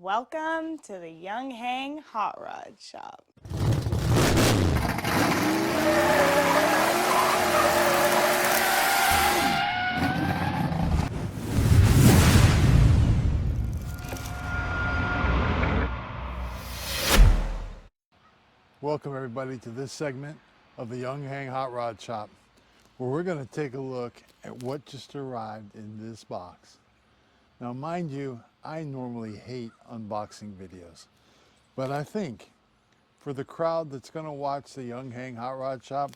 Welcome to the Yong Heng Hot Rod Shop. Welcome everybody to this segment of the Yong Heng Hot Rod Shop, where we're going to take a look at what just arrived in this box. Now mind you, I normally hate unboxing videos, but I think for the crowd that's going to watch the Yong Heng Hot Rod Shop,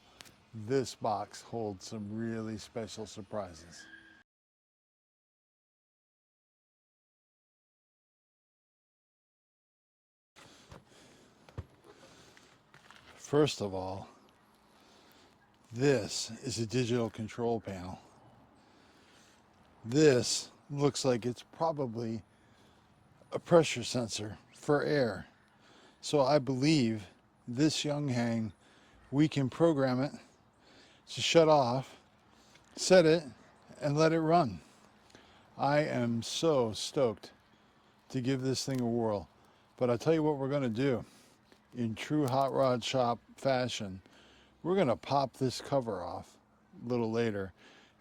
this box holds some really special surprises. First of all, this is a digital control panel. This looks like it's probably a pressure sensor for air. So I believe this Yong Heng, we can program it to shut off, set it, and let it run. I am so stoked to give this thing a whirl. But I'll tell you what we're going to do. In true Hot Rod Shop fashion, we're going to pop this cover off a little later,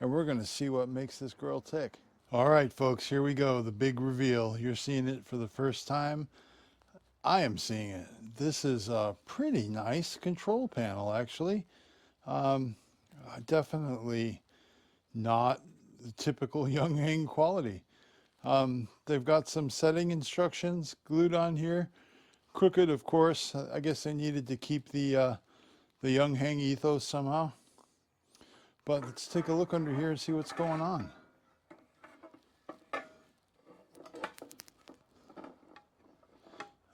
and we're going to see what makes this girl tick. All right, folks, here we go. The big reveal. You're seeing it for the first time. I am seeing it. This is a pretty nice control panel, actually. Definitely not the typical Yong Heng quality. They've got some setting instructions glued on here. Crooked, of course. I guess they needed to keep the Yong Heng ethos somehow. But let's take a look under here and see what's going on.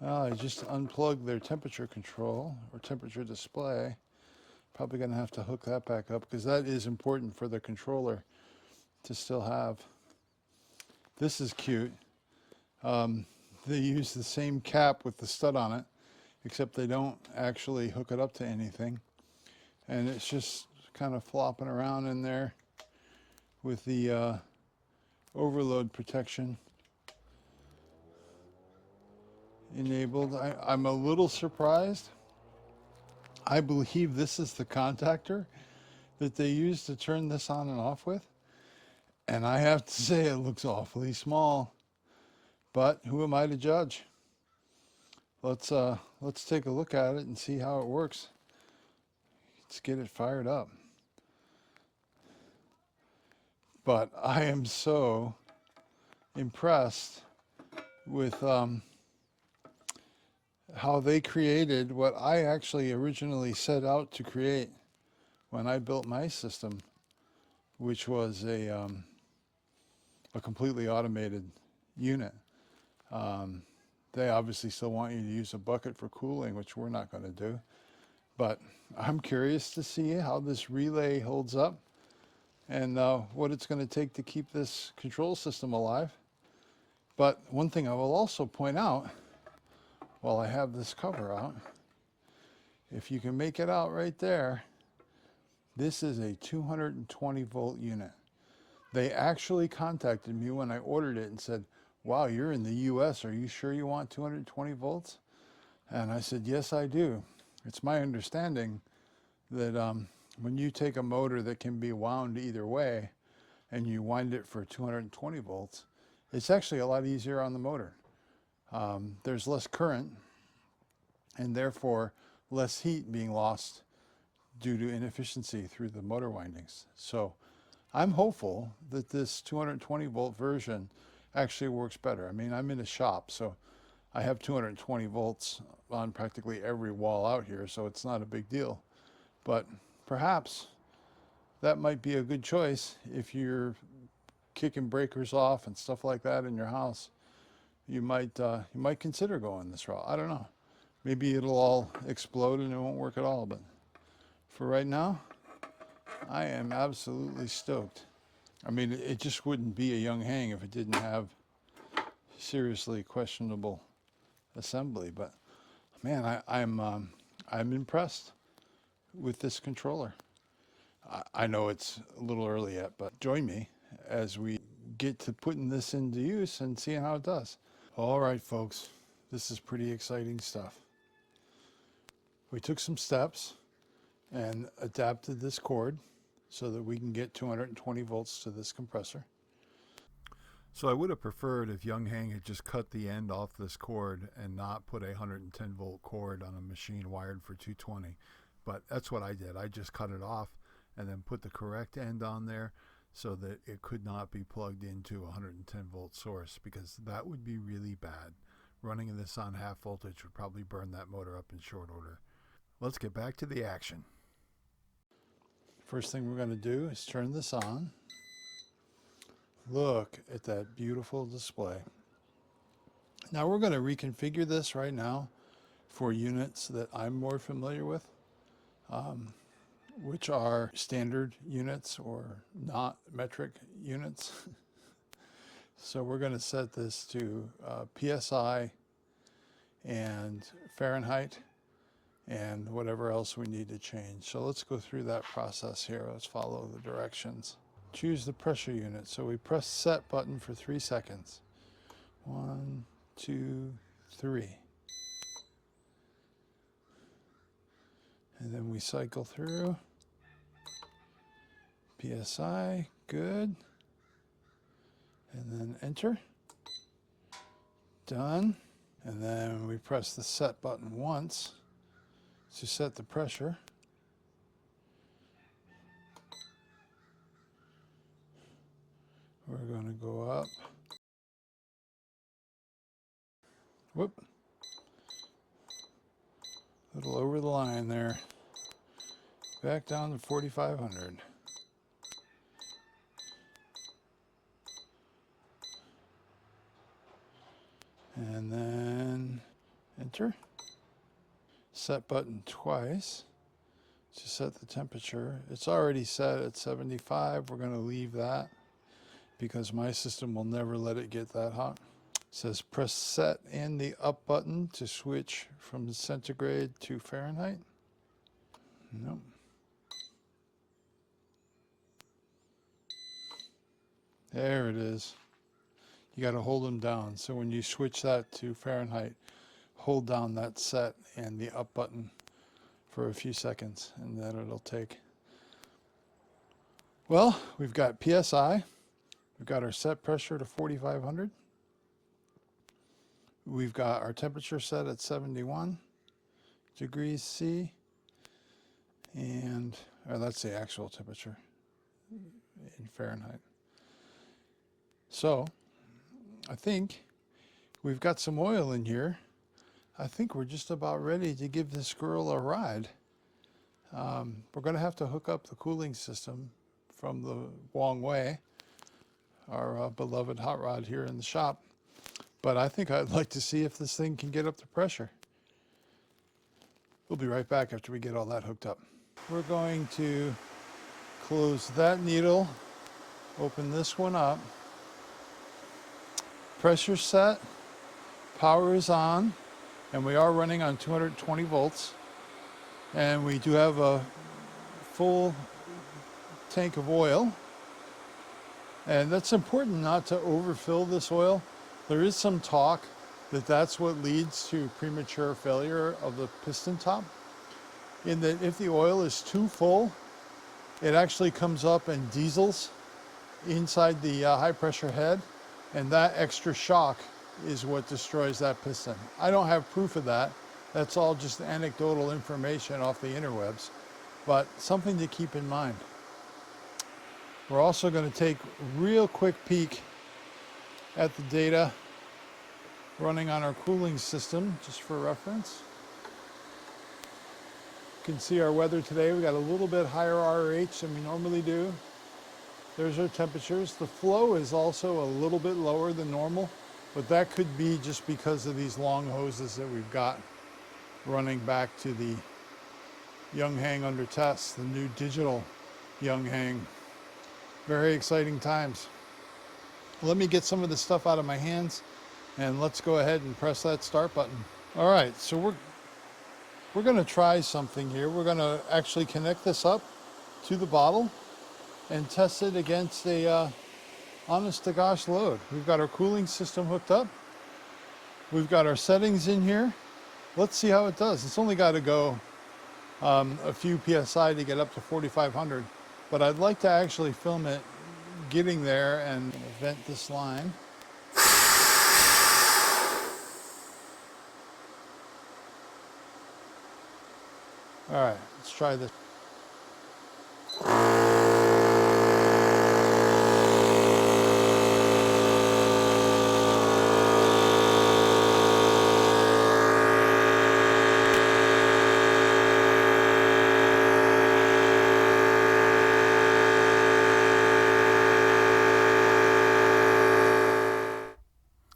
I just unplugged their temperature control or temperature display. Probably going to have to hook that back up because that is important for the controller to still have. This is cute. They use the same cap with the stud on it, except they don't actually hook it up to anything. And it's just kind of flopping around in there with the overload protection enabled. I'm a little surprised. I believe this is the contactor that they use to turn this on and off with. And I have to say it looks awfully small. But who am I to judge? Let's take a look at it and see how it works. Let's get it fired up. But I am so impressed with how they created what I actually originally set out to create when I built my system, which was a completely automated unit. They obviously still want you to use a bucket for cooling, which we're not going to do. But I'm curious to see how this relay holds up and what it's going to take to keep this control system alive. But one thing I will also point out, while I have this cover out, if you can make it out right there, this is a 220 volt unit. They actually contacted me when I ordered it and said, wow, you're in the US, are you sure you want 220 volts? And I said, yes, I do. It's my understanding that when you take a motor that can be wound either way and you wind it for 220 volts, it's actually a lot easier on the motor. There's less current and therefore less heat being lost due to inefficiency through the motor windings. So I'm hopeful that this 220 volt version actually works better. I mean, I'm in a shop, so I have 220 volts on practically every wall out here, so it's not a big deal. But perhaps that might be a good choice if you're kicking breakers off and stuff like that in your house. You might consider going this route. I don't know. Maybe it'll all explode and it won't work at all. But for right now, I am absolutely stoked. I mean, it just wouldn't be a Yong Heng if it didn't have seriously questionable assembly. But man, I'm impressed with this controller. I know it's a little early yet, but join me as we get to putting this into use and seeing how it does. All right, folks, this is pretty exciting stuff. We took some steps and adapted this cord so that we can get 220 volts to this compressor. So I would have preferred if Yong Heng had just cut the end off this cord and not put a 110 volt cord on a machine wired for 220. But that's what I did. I just cut it off and then put the correct end on there so that it could not be plugged into a 110 volt source, because that would be really bad. Running this on half voltage would probably burn that motor up in short order. Let's get back to the action. First thing we're going to do is turn this on. Look at that beautiful display. Now we're going to reconfigure this right now for units that I'm more familiar with, which are standard units or not metric units. So we're going to set this to PSI and Fahrenheit and whatever else we need to change. So let's go through that process here. Let's follow the directions. Choose the pressure unit. So we press set button for 3 seconds. 1, 2, 3. And then we cycle through. PSI, good. And then enter. Done. And then we press the set button once to set the pressure. We're going to go up. Whoop. A little over the line there. Back down to 4,500. And then enter. Set button twice to set the temperature. It's already set at 75. We're going to leave that because my system will never let it get that hot. It says press set and the up button to switch from centigrade to Fahrenheit. Nope. There it is. You got to hold them down. So when you switch that to Fahrenheit, hold down that set and the up button for a few seconds, and then it'll take. Well, we've got PSI. We've got our set pressure to 4,500. We've got our temperature set at 71 degrees C. And that's the actual temperature in Fahrenheit. So I think we've got some oil in here. I think we're just about ready to give this girl a ride. We're going to have to hook up the cooling system from the Wong Wei, our beloved hot rod here in the shop. But I think I'd like to see if this thing can get up to pressure. We'll be right back after we get all that hooked up. We're going to close that needle, open this one up. Pressure set, power is on, and we are running on 220 volts. And we do have a full tank of oil. And that's important not to overfill this oil. There is some talk that that's what leads to premature failure of the piston top. In that if the oil is too full, it actually comes up and diesels inside the high pressure head, and that extra shock is what destroys that piston. I don't have proof of that. That's all just anecdotal information off the interwebs, but something to keep in mind. We're also going to take a real quick peek at the data running on our cooling system, just for reference. You can see our weather today. We got a little bit higher RH than we normally do. There's our temperatures. The flow is also a little bit lower than normal, but that could be just because of these long hoses that we've got running back to the Yong Heng under test, the new digital Yong Heng. Very exciting times. Let me get some of this stuff out of my hands and let's go ahead and press that start button. All right, so we're going to try something here. We're going to actually connect this up to the bottle and test it against a honest to gosh load. We've got our cooling system hooked up. We've got our settings in here. Let's see how it does. It's only got to go a few PSI to get up to 4,500, but I'd like to actually film it getting there and vent this line. All right, let's try this.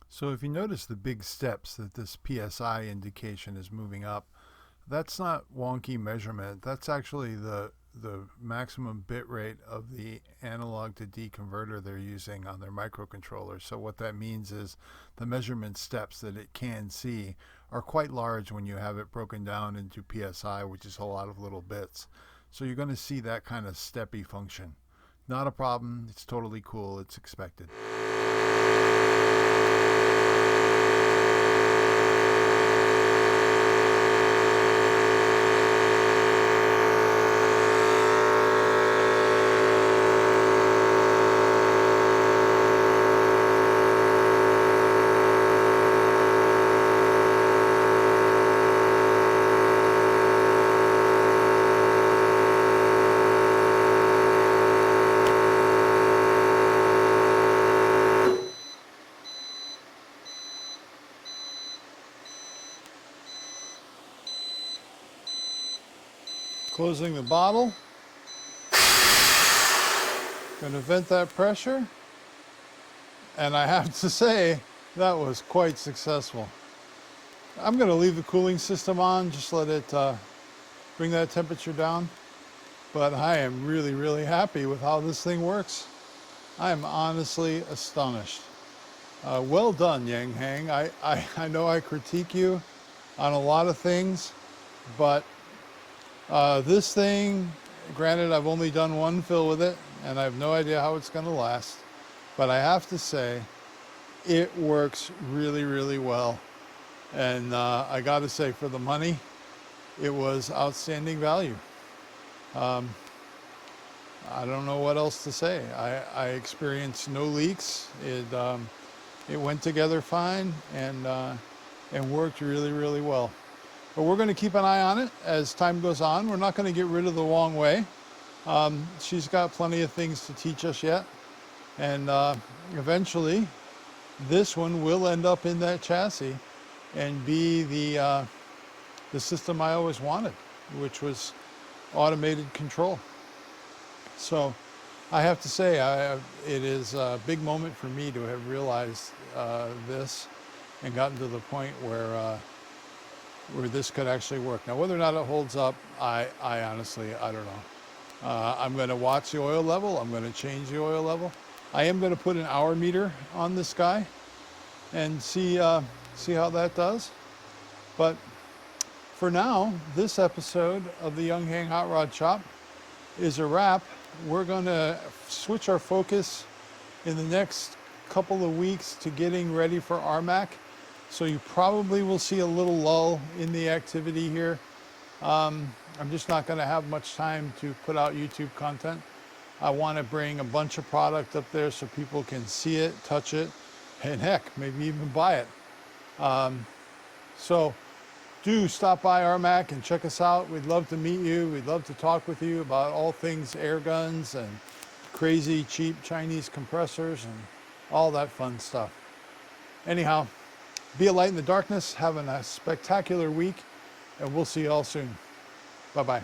So if you notice the big steps that this PSI indication is moving up, that's not wonky measurement. That's actually the maximum bit rate of the analog to D converter they're using on their microcontroller. So what that means is the measurement steps that it can see are quite large when you have it broken down into PSI, which is a lot of little bits. So you're going to see that kind of steppy function. Not a problem. It's totally cool. It's expected. Closing the bottle. Going to vent that pressure. And I have to say, that was quite successful. I'm going to leave the cooling system on, just let it bring that temperature down. But I am really, really happy with how this thing works. I am honestly astonished. Well done, Yang Heng. I know I critique you on a lot of things, but this thing, granted I've only done one fill with it and I have no idea how it's going to last, but I have to say it works really, really well. And I got to say, for the money, it was outstanding value. I don't know what else to say. I experienced no leaks. It went together fine and worked really, really well. But we're going to keep an eye on it as time goes on. We're not going to get rid of the Wong Wei. She's got plenty of things to teach us yet. And eventually, this one will end up in that chassis and be the system I always wanted, which was automated control. So I have to say, it is a big moment for me to have realized this and gotten to the point where this could actually work. Now, whether or not it holds up, I honestly, I don't know. I'm going to watch the oil level. I'm going to change the oil level. I am going to put an hour meter on this guy and see how that does. But for now, this episode of the Yong Heng Hot Rod Shop is a wrap. We're going to switch our focus in the next couple of weeks to getting ready for RMAC. So you probably will see a little lull in the activity here. I'm just not going to have much time to put out YouTube content. I want to bring a bunch of product up there so people can see it, touch it, and heck, maybe even buy it. So do stop by RMAC and check us out. We'd love to meet you. We'd love to talk with you about all things Airguns and crazy cheap Chinese compressors and all that fun stuff. Anyhow, be a light in the darkness, having a spectacular week, and we'll see you all soon. Bye-bye.